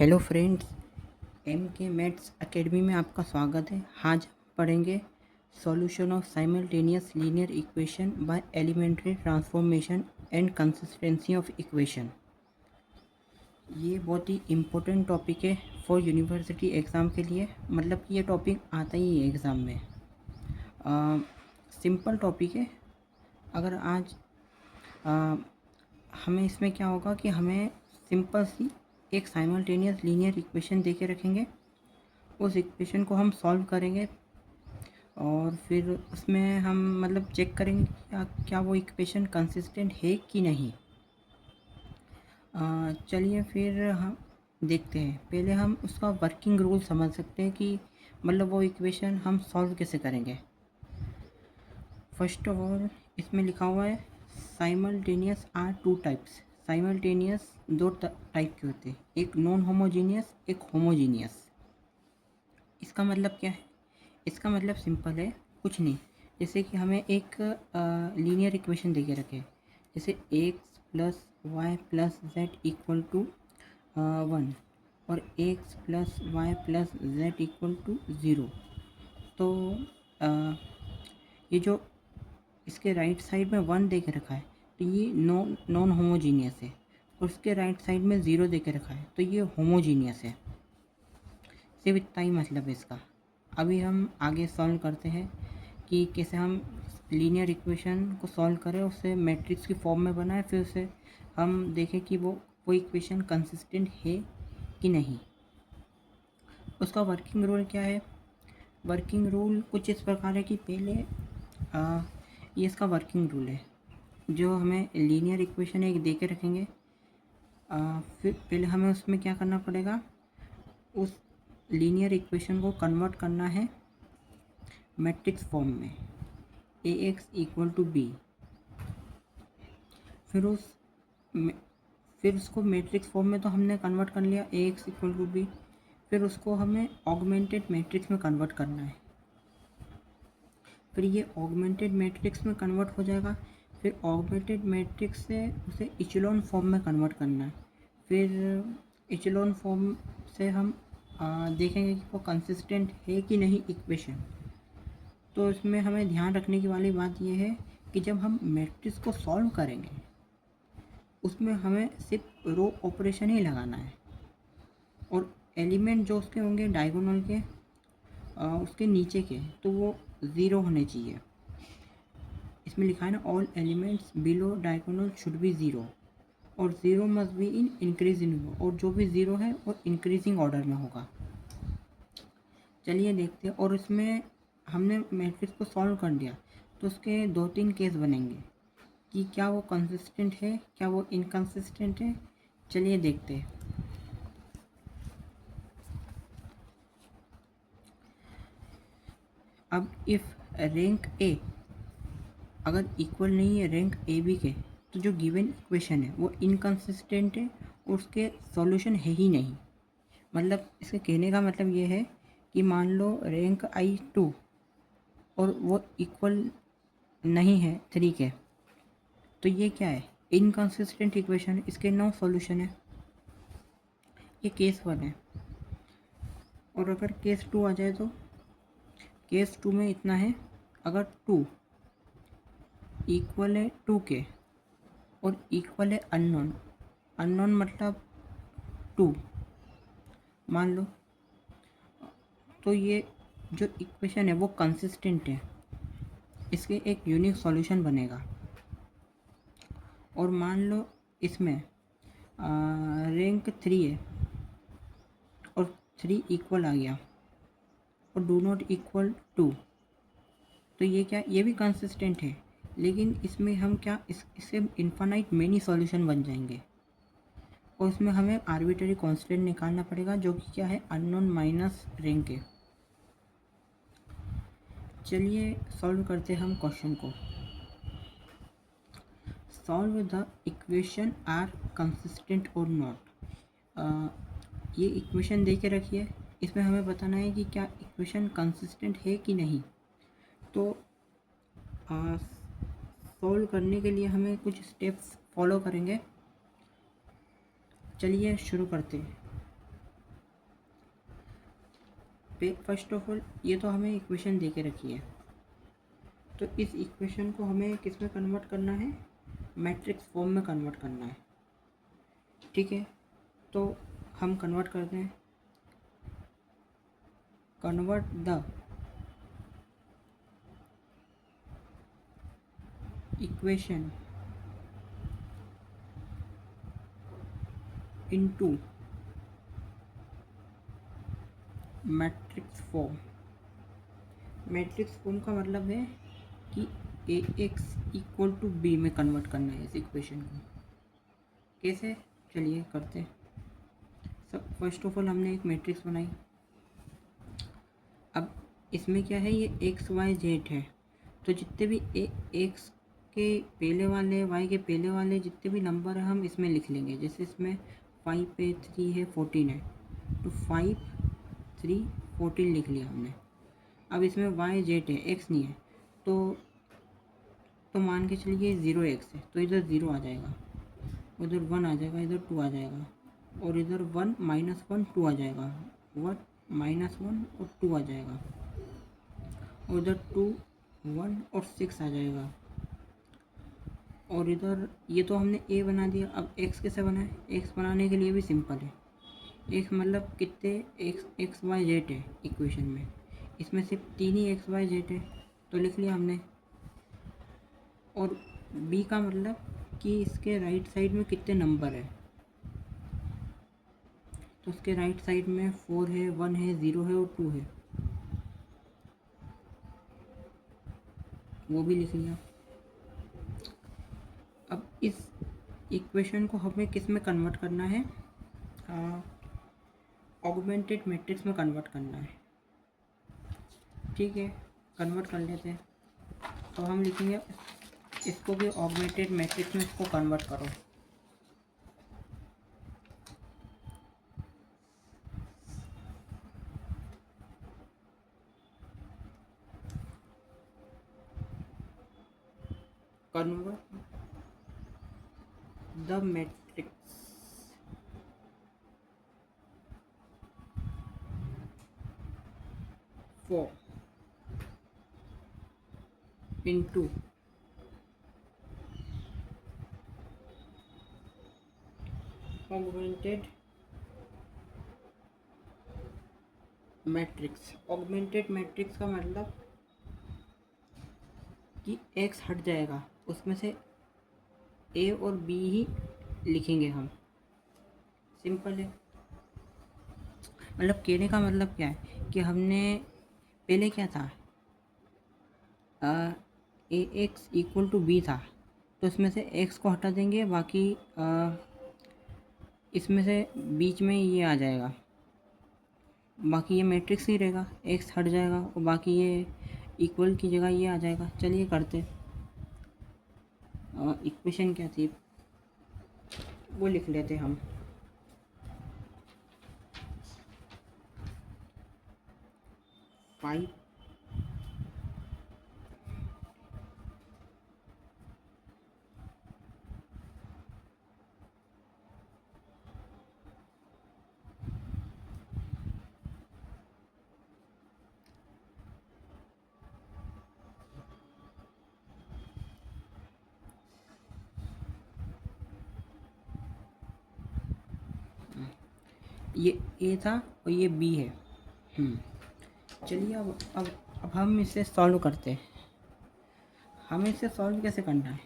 Hello friends, M K maths academy में आपका स्वागत है। आज हम पढ़ेंगे solution of simultaneous linear equation by elementary transformation and consistency of equation. ये बहुत ही इम्पोर्टेंट टॉपिक है फॉर यूनिवर्सिटी एग्ज़ाम के लिए। मतलब कि ये टॉपिक आता ही है एग्ज़ाम में। सिंपल टॉपिक है। अगर आज हमें इसमें क्या होगा कि हमें सिंपल सी एक साइमल्टेनियस लीनियर इक्वेशन दे के रखेंगे। उस इक्वेशन को हम सॉल्व करेंगे और फिर उसमें हम मतलब चेक करेंगे क्या वो इक्वेशन कंसिस्टेंट है कि नहीं। चलिए फिर हम देखते हैं। पहले हम उसका वर्किंग रूल समझ सकते हैं कि मतलब वो इक्वेशन हम सॉल्व कैसे करेंगे। फर्स्ट ऑफ ऑल इसमें लिखा हुआ है simultaneous are two types. Simultaneous दो टाइप के होते हैं, एक नॉन होमोजीनियस, एक होमोजीनियस। इसका मतलब क्या है? इसका मतलब सिंपल है, कुछ नहीं। जैसे कि हमें एक लीनियर इक्वेशन दे के रखे, जैसे X plus Y plus Z equal to 1 और X plus Y plus Z equal to 0। तो ये जो इसके राइट साइड में 1 दे के रखा है तो ये नॉन होमोजीनियस है, और उसके राइट साइड में 0 दे के रखा है तो ये होमोजीनियस है। सिर्फ इतना ही मतलब है इसका। अभी हम आगे सॉल्व करते हैं कि कैसे हम लीनियर इक्वेशन को सॉल्व करें, उससे मैट्रिक्स की फॉर्म में बनाए, फिर उसे हम देखें कि वो इक्वेशन कंसिस्टेंट है कि नहीं। उसका वर्किंग रूल क्या है? वर्किंग रूल कुछ इस प्रकार है कि पहले ये इसका वर्किंग रूल है। जो हमें लीनियर इक्वेशन एक दे के रखेंगे, फिर पहले हमें उसमें क्या करना पड़ेगा, उस लीनियर इक्वेशन को कन्वर्ट करना है मैट्रिक्स फॉर्म में, ए एक्स इक्वल टू बी। फिर उसको मैट्रिक्स फॉर्म में तो हमने कन्वर्ट कर लिया, ए एक्स इक्वल टू बी। फिर उसको हमें ऑगमेंटेड मैट्रिक्स में कन्वर्ट करना है। फिर ये ऑगमेंटेड मैट्रिक्स में कन्वर्ट हो जाएगा। फिर ऑगमेंटेड मैट्रिक्स से उसे इचेलॉन फॉर्म में कन्वर्ट करना है। फिर इचेलॉन फॉर्म से हम देखेंगे कि वो कंसिस्टेंट है कि नहीं इक्वेशन। तो इसमें हमें ध्यान रखने की वाली बात यह है कि जब हम मैट्रिक्स को सॉल्व करेंगे उसमें हमें सिर्फ रो ऑपरेशन ही लगाना है, और एलिमेंट जो उसके होंगे डायगोनल के उसके नीचे के, तो वो 0 होने चाहिए। इसमें लिखा है ना, all elements below diagonal should be 0, और 0 मस्ट बी इन इंक्रीजिंग, और जो भी 0 है वो इंक्रीजिंग ऑर्डर में होगा। चलिए देखते हैं। और इसमें हमने मैट्रिक्स को सॉल्व कर दिया तो उसके 2-3 केस बनेंगे कि क्या वो कंसिस्टेंट है, क्या वो इनकंसिस्टेंट है। चलिए देखते हैं। अब इफ़ रैंक ए अगर इक्वल नहीं है रैंक ए बी के, तो जो गिवन इक्वेशन है वो इनकंसिस्टेंट है, और उसके सॉल्यूशन है ही नहीं। मतलब इसके कहने का मतलब ये है कि मान लो रैंक आई 2 और वो इक्वल नहीं है 3 के, तो ये क्या है? इनकंसिस्टेंट इक्वेशन है, इसके नो सॉल्यूशन है। ये केस 1 है। और अगर केस 2 आ जाए तो केस 2 में इतना है, अगर 2 इक्वल है 2 के और इक्वल है अननोन, अननोन मतलब 2 मान लो, तो ये जो इक्वेशन है वो कंसिस्टेंट है, इसके एक यूनिक सॉल्यूशन बनेगा। और मान लो इसमें रैंक 3 है और 3 इक्वल आ गया और डू नॉट इक्वल 2, तो ये क्या, ये भी कंसिस्टेंट है, लेकिन इसमें हम क्या, इससे इन्फानाइट मेनी सॉल्यूशन बन जाएंगे, और इसमें हमें आर्बिट्ररी कांस्टेंट निकालना पड़ेगा जो कि क्या है, अननोन माइनस रैंक है। चलिए सॉल्व करते हैं हम क्वेश्चन को। Solve the equation are consistent और नॉट। ये इक्वेशन दे के रखिए, इसमें हमें बताना है कि क्या इक्वेशन कंसिस्टेंट है कि नहीं। तो सॉल्व करने के लिए हमें कुछ स्टेप्स फॉलो करेंगे। चलिए शुरू करते हैं। फर्स्ट ऑफ ऑल ये तो हमें इक्वेशन दे के रखी है, तो इस इक्वेशन को हमें किस में कन्वर्ट करना है, मैट्रिक्स फॉर्म में कन्वर्ट करना है। ठीक है, तो हम कन्वर्ट करते हैं, convert the equation into matrix form. Matrix form का मतलब है कि ए एक्स इक्वल टू बी में कन्वर्ट करना है इस इक्वेशन को। कैसे, चलिए करते। सब फर्स्ट ऑफ ऑल हमने एक मैट्रिक्स बनाई। अब इसमें क्या है, ये एक्स वाई जेड है, तो जितने भी एक्स के पहले वाले, वाई के पहले वाले जितने भी नंबर है हम इसमें लिख लेंगे। जैसे इसमें 5 पे 3 है, 14 है, तो 5 3 14 लिख लिया हमने। अब इसमें वाई जेड है, एक्स नहीं है, तो मान के चलिए 0 एक्स है, तो इधर 0 आ जाएगा, उधर 1 आ जाएगा, इधर 2 आ जाएगा, और इधर 1 -1 2 आ जाएगा, 1 -1 और 2 आ जाएगा, और इधर 2 1 और 6 आ जाएगा, और इधर ये तो हमने ए बना दिया। अब एक्स कैसे बनाए, एक्स बनाने के लिए भी सिंपल है। एक्स मतलब कितने एक्स वाई जेड है इक्वेशन में, इसमें सिर्फ 3 ही एक्स वाई जेड है, तो लिख लिया हमने। और बी का मतलब कि इसके राइट साइड में कितने नंबर है, तो उसके राइट साइड में 4 है, 1 है, 0 है और 2 है, वो भी लिख लिया। अब इस इक्वेशन को हमें किस में कन्वर्ट करना है, ऑगमेंटेड मैट्रिक्स में कन्वर्ट करना है। ठीक है, कन्वर्ट कर लेते हैं। तो हम लिखेंगे इसको भी ऑगमेंटेड मैट्रिक्स में इसको कन्वर्ट करो। Convert the matrix for into augmented matrix. Augmented matrix का मतलब कि एक्स हट जाएगा, उसमें से ए और बी ही लिखेंगे हम। सिंपल है, मतलब कहने का मतलब क्या है कि हमने पहले क्या था, ए एक्स इक्वल टू बी था, तो इसमें से एक्स को हटा देंगे, बाकी इसमें से बीच में ये आ जाएगा, बाकी ये मैट्रिक्स ही रहेगा, एक्स हट जाएगा और बाकी ये इक्वल की जगह ये आ जाएगा। चलिए करते। इक्वेशन क्या थी वो लिख लेते हम। फाइव ये ए था और ये बी है। चलिए अब हम इसे सॉल्व करते हैं। हमें इसे सॉल्व कैसे करना है,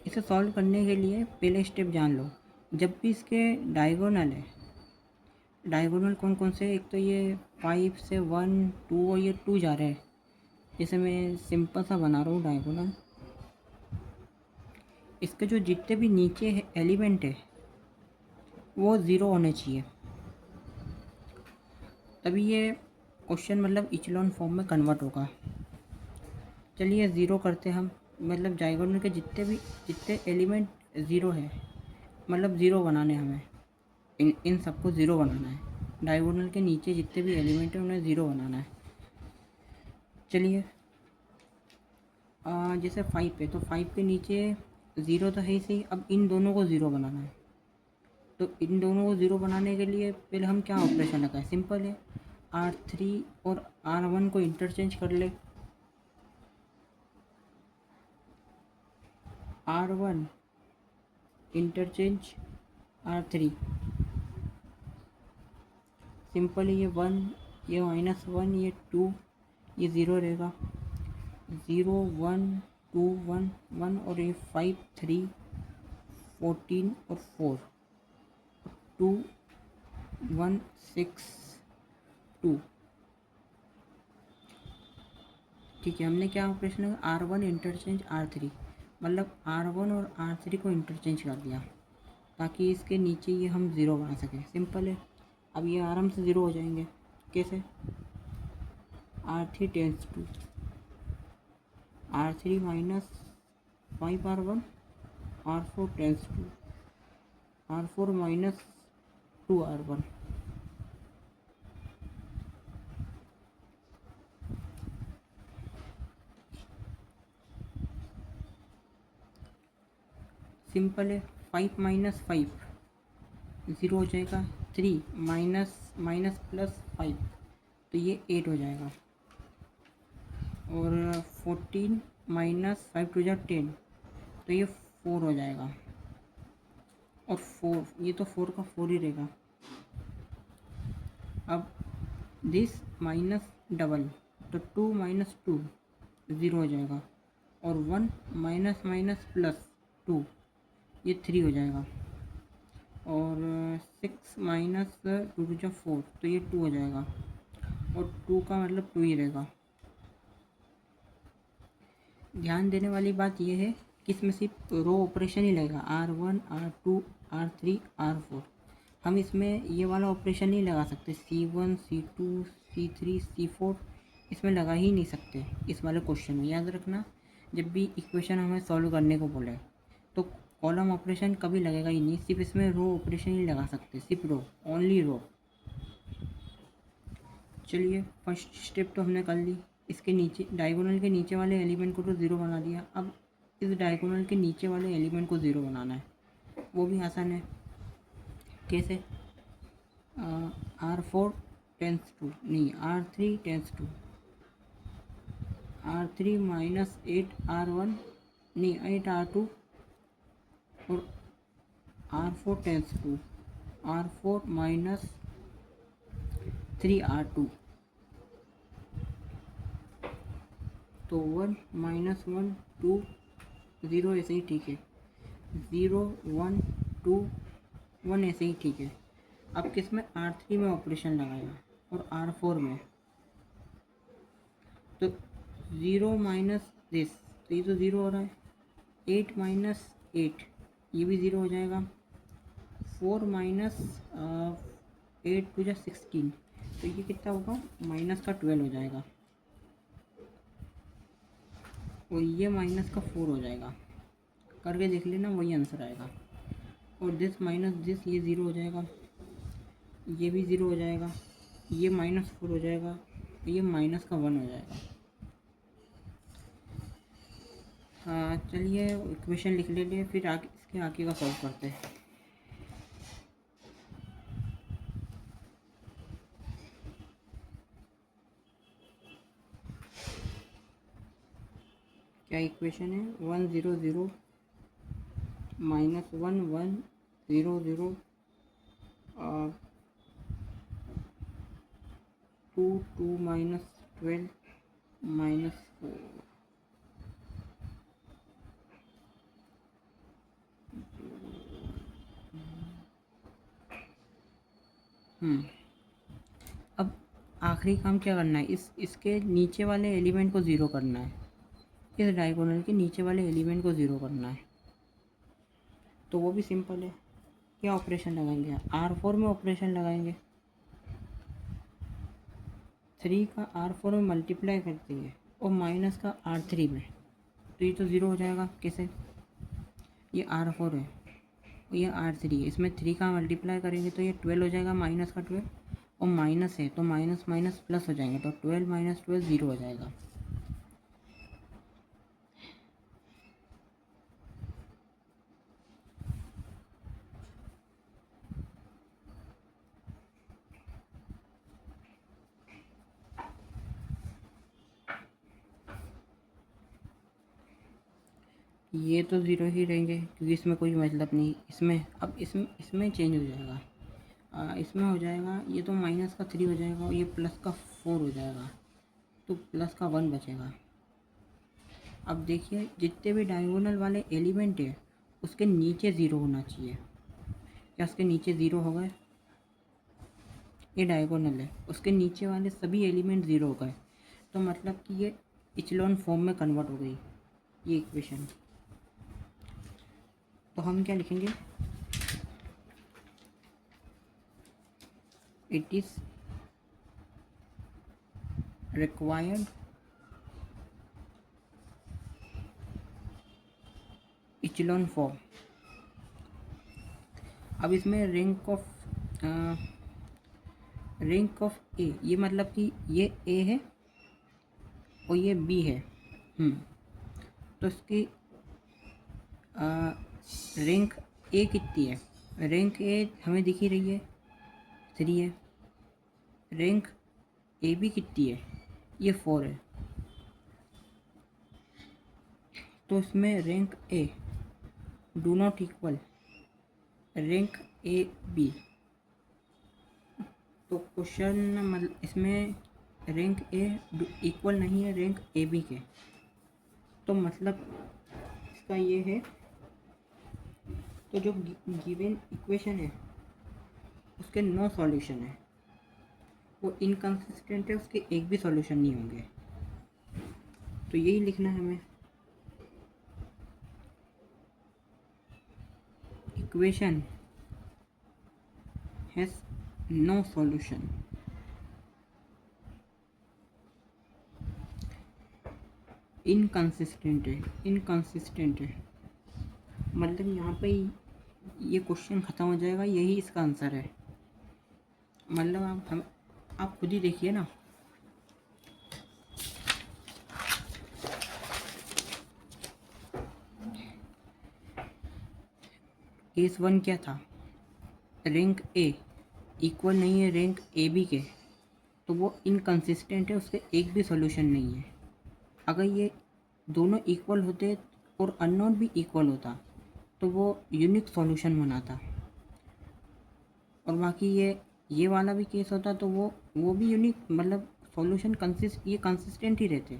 इसे सॉल्व करने के लिए पहले स्टेप जान लो। जब भी इसके डायगोनल है, डायगोनल कौन कौन से, एक तो ये 5 से 1 2 और ये 2 जा रहे हैं, जैसे मैं सिंपल सा बना रहा हूँ डायगोनल। इसके जो जितने भी नीचे एलिमेंट है वो 0 होने चाहिए, तभी ये क्वेश्चन मतलब इचेलॉन फॉर्म में कन्वर्ट होगा। चलिए 0 करते हम, मतलब डायगोनल के जितने एलिमेंट 0 है, मतलब 0 बनाने हमें, इन सबको 0 बनाना है। डायगोनल के नीचे जितने भी एलिमेंट हैं उन्हें 0 बनाना है। चलिए जैसे 5 है, तो 5 के नीचे 0 तो है ही सही, अब इन दोनों को 0 बनाना है। तो इन दोनों को 0 बनाने के लिए पहले हम क्या ऑपरेशन लगाएं, सिंपल है, R3 और R1 को इंटरचेंज कर ले। R1 interchange R3, simple. ये 1, ये -1, ये 2, ये 0 रहेगा। 0 1 2 1 1 और ये 5 3 14 और 4 2 1 6 2। ठीक है, हमने क्या ऑपरेशन है, R1 इंटरचेंज R3, मतलब R1 और R3 को इंटरचेंज कर दिया ताकि इसके नीचे ये हम ज़ीरो बना सकें। सिंपल है। अब ये आराम से ज़ीरो हो जाएंगे। कैसे? R3 tends to R3 minus 5R1, R4 tends to R4 minus 2R1। Simple है। 5 माइनस 5 ज़ीरो हो जाएगा। 3 माइनस माइनस प्लस 5 तो ये 8 हो जाएगा। और 14 माइनस 5 टू जा 10 तो ये 4 हो जाएगा। और 4, ये तो 4 का 4 ही रहेगा। अब दिस माइनस डबल तो 2 माइनस 2 ज़ीरो हो जाएगा। और 1 माइनस माइनस प्लस 2 ये 3 हो जाएगा। और 6 माइनस 2 टू जा 4 तो ये 2 हो जाएगा। और 2 का मतलब 2 ही रहेगा। ध्यान देने वाली बात यह है कि इसमें सिर्फ रो ऑपरेशन ही लगेगा, R1 R2 R3 R4। हम इसमें ये वाला ऑपरेशन नहीं लगा सकते, C1 C2 C3 C4 इसमें लगा ही नहीं सकते इस वाले क्वेश्चन में। याद रखना, जब भी इक्वेशन हमें सॉल्व करने को बोले तो कॉलम ऑपरेशन कभी लगेगा ही नहीं, सिर्फ इसमें रो ऑपरेशन ही लगा सकते, सिर्फ रो, ओनली रो। चलिए, फर्स्ट स्टेप तो हमने कर ली। इसके नीचे डायगोनल के नीचे वाले एलिमेंट को तो ज़ीरो बना दिया। अब इस डायगोनल के नीचे वाले एलिमेंट को ज़ीरो बनाना है, वो भी आसान है। कैसे? R4 टेंस टू, नहीं R3 tends to R3 minus 8R1, नहीं 8R2 और R4 tends to R4 minus 3R2। तो 1 माइनस 1 2 ज़ीरो ऐसे ही ठीक है। 0 1 2 1 ऐसे ही ठीक है। अब किस में? R3 में ऑपरेशन लगाएगा और R4 में। तो 0 माइनस दिस, तो ये तो ज़ीरो हो रहा है। 8 माइनस 8 ये भी ज़ीरो हो जाएगा। 4 माइनस 8 टू जा 16 तो ये कितना होगा? माइनस का 12 हो जाएगा। और ये माइनस का 4 हो जाएगा। करके देख लेना, वही आंसर आएगा। और दिस माइनस दिस, ये ज़ीरो हो जाएगा, ये भी ज़ीरो हो जाएगा, ये -4 हो जाएगा, ये माइनस का 1 हो जाएगा। हाँ, चलिए इक्वेशन लिख लेते, फिर आगे इसके आगे का सॉल्व करते हैं। क्या इक्वेशन है? 1 0 0 -1 1 0 0 2 2 माइनस 12 -4। अब आखिरी काम क्या करना है? इसके नीचे वाले एलिमेंट को ज़ीरो करना है। इस डायगोनल के नीचे वाले एलिमेंट को ज़ीरो करना है। तो वो भी सिंपल है। क्या ऑपरेशन लगाएंगे? R4 में ऑपरेशन लगाएंगे। 3 का R4 में मल्टीप्लाई कर देंगे और माइनस का R3 में, तो ये तो ज़ीरो हो जाएगा। कैसे? ये R4 है, ये R3 है, इसमें 3 का मल्टीप्लाई करेंगे तो ये 12 हो जाएगा, माइनस का 12। और माइनस है तो माइनस माइनस प्लस हो जाएंगे, तो 12 माइनस 12 ज़ीरो हो जाएगा। ये तो ज़ीरो ही रहेंगे क्योंकि इसमें कोई मतलब नहीं। इसमें अब इसमें चेंज हो जाएगा, इसमें हो जाएगा, ये तो माइनस का 3 हो जाएगा और ये प्लस का 4 हो जाएगा, तो प्लस का 1 बचेगा। अब देखिए जितने भी डायगोनल वाले एलिमेंट है उसके नीचे ज़ीरो होना चाहिए। क्या उसके नीचे ज़ीरो हो गए? ये डायगोनल है, उसके नीचे वाले सभी एलिमेंट ज़ीरो हो गए, तो मतलब कि ये इचेलॉन फॉर्म में कन्वर्ट हो गई ये इक्वेशन। तो हम क्या लिखेंगे? It is required echelon form. अब इसमें रैंक ऑफ ए, ये मतलब कि ये ए है और ये बी है। तो इसकी रैंक ए कितनी है? रैंक ए हमें दिख ही रही है, 3 है। रैंक ए बी कितनी है? ये 4 है। तो इसमें rank A do not equal rank A B. तो क्वेश्चन मतलब इसमें रैंक ए इक्वल नहीं है रैंक ए बी के, तो मतलब इसका ये है। तो जो गिवन इक्वेशन है उसके 9 सॉल्यूशन है, वो इनकंसिस्टेंट है, उसके एक भी सॉल्यूशन नहीं होंगे। तो यही लिखना है हमें, equation has no solution. Inconsistent है मतलब यहाँ पे ये क्वेश्चन ख़त्म हो जाएगा, यही इसका आंसर है। मतलब आप खुद ही देखिए ना। केस 1 क्या था? रैंक ए इक्वल नहीं है रैंक ए बी के, तो वो इनकंसिस्टेंट है, उसके एक भी सॉल्यूशन नहीं है। अगर ये दोनों इक्वल होते और अननोन भी इक्वल होता तो वो यूनिक सॉल्यूशन बनाता, और बाकी ये वाला भी केस होता तो वो भी यूनिक मतलब सॉल्यूशन कंसिस्टेंट ही रहते,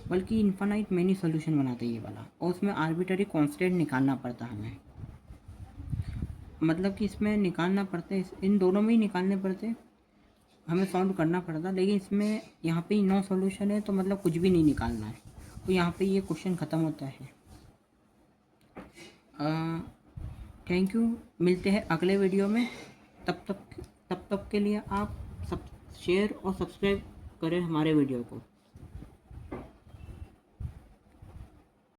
बल्कि इन्फानाइट मैनी सॉल्यूशन बनाते ये वाला, और उसमें आर्बिट्ररी कांस्टेंट निकालना पड़ता हमें। मतलब कि इसमें निकालना पड़ते, इन दोनों में ही निकालने पड़ते, हमें सॉल्व करना पड़ता, लेकिन इसमें यहाँ पे ही नो सॉल्यूशन है तो मतलब कुछ भी नहीं निकालना है, तो यहाँ पे ये क्वेश्चन ख़त्म होता है। थैंक यू, मिलते हैं अगले वीडियो में। तब तक के लिए आप सब शेयर और सब्सक्राइब करें हमारे वीडियो को।